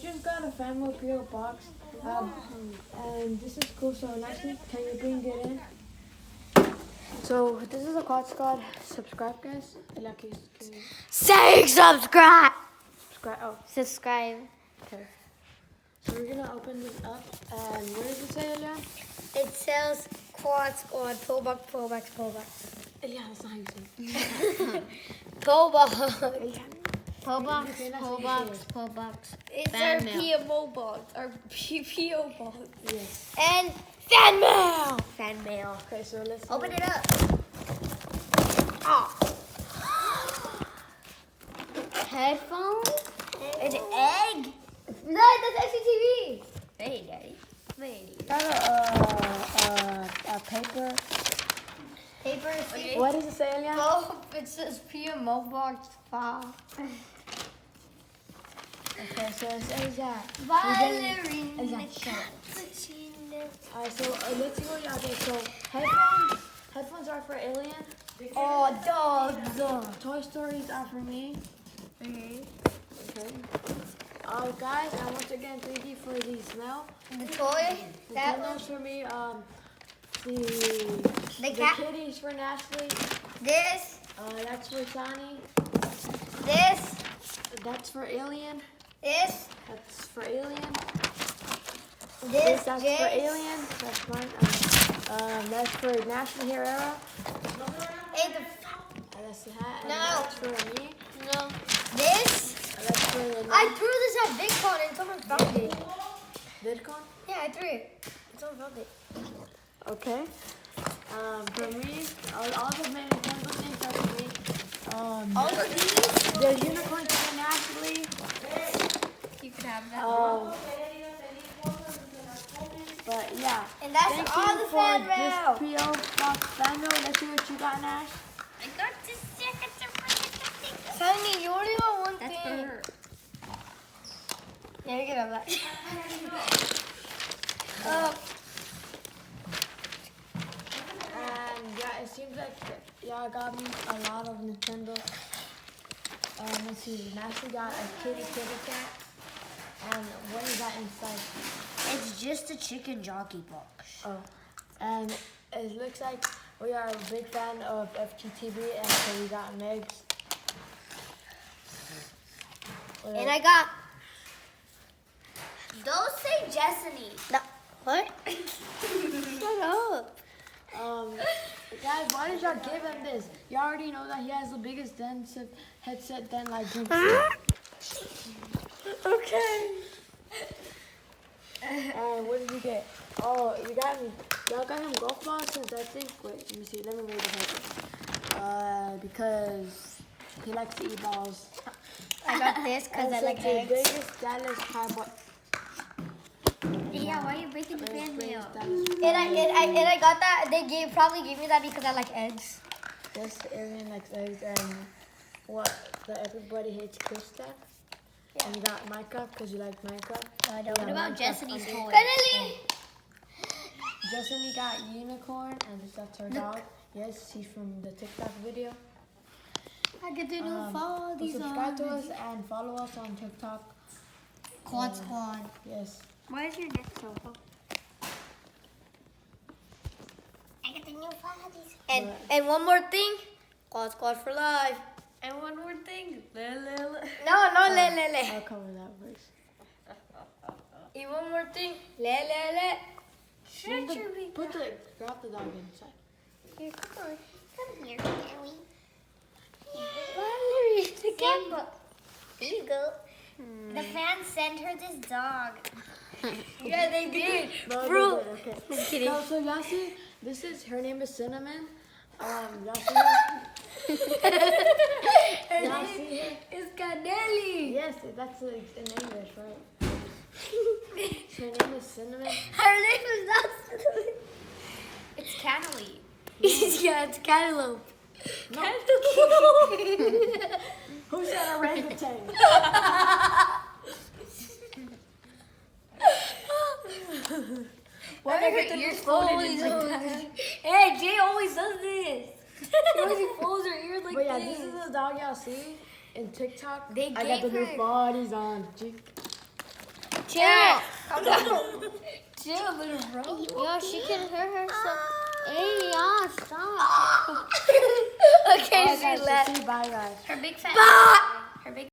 just got a family PO box. And this is cool. So nicely, can you bring it in? So this is a Quad Squad. Subscribe, guys. Say subscribe. Subscribe. Oh, Subscribe. okay. So we're gonna open this up. And what does it say, Elian? It says Quad Squad. Pullback. Elian, that's not how you say it. Pullback. Pullbox. It's Fan our mail. PMO box. Our PO box. Yes. And fan mail. Fan mail. Okay, so let's Open it up. Oh. Headphones? It's an egg. No, that's actually TV. Hey, Daddy. Hey. Got a paper. Paper. What does it say, Elian? Oh, it says PMO box 5. Okay, so it says that. Ballerina. Alright, so let's see what y'all get. So headphones are for Alien. Oh, dogs. Toy Stories are for me. Mm-hmm. Okay. Guys, and once again, thank you for these mail. The toy. That one. Nintendo's for me. The cat. kitties for Natalie. This. That's for Sonny. This. That's for Alien. This. That's for Alien. This. That's This. for Alien. That's mine. That's for Natalie Herrera. Hey, That's the hat. And No. That's for me. no. This. That's for I threw this at VidCon and someone found it. VidCon. Yeah, I threw it. And someone found it. Okay. For me, all the main Nintendo things are for me. All of these. The unicorn for Natalie. You can have that. But yeah. And that's Thank all you the for fan mail. this PO box fan mail. Let's see what you got, Nash. I got this second. Sunny, you only got one That's thing. for her. Yeah, you can have that. And yeah, it seems like y'all got me a lot of Nintendo. Let's see. Natalie got a kitty cat. And what is that inside? It's just a chicken jockey box. Oh, and it looks like we are a big fan of FGTV, and so we got Megs. And I got. Those say Destiny. No. What? Shut up. Guys, why did y'all give him this? You already know that he has the biggest headset than like. Okay. And what did you get? Oh, y'all got him golf balls since I think. Wait, let me see. Let me read the paper. Because he likes to eat balls. I got this because I And like since the eggs. biggest Dallas Cowboy. Yeah, why are you breaking the fan mail? And I got that. They probably gave me that because I like eggs. Yes, Arian likes eggs, and everybody hates Chris stuff. Yeah. And you got Minecraft because you like Minecraft. I don't. What about Destiny's toy? Finally. Destiny got Unicorn, and that's her dog. Yes, she's from the TikTok video. I get to know follow these Subscribe to us and follow us on TikTok. Quad Squad. Yes. Why is your neck so long? I get to know follow these. And one more thing. Quad Squad for life. And one more thing. No, le. I'll cover that verse. And one more thing. Le. Grab the dog inside. Here, come on. Come here, Gary. Valerie, the camera. There you go. The fans sent her this dog. Yeah, they did. No, Bro. okay. Just kidding. So y'all see, her name is Cinnamon. Y'all see her? Y'all see her? It's Canelli. Yes, that's in English, right? Her name is Cinnamon. Her name is not Cinnamon. It's Cannily. Yeah, it's Cantaloupe. No. Who said orangutan? Why are your ears folded in like that? Hey, Jay always does this. He always folds her ears like But yeah, this. this is the dog y'all see in TikTok. They I got the gave new her- bodies on. Chill. Calm down. Chill, little bro. Yo, she can hurt herself. Hey, y'all, stop. Okay, Alright, she guys, left. so say bye, guys. Her big fat. Her big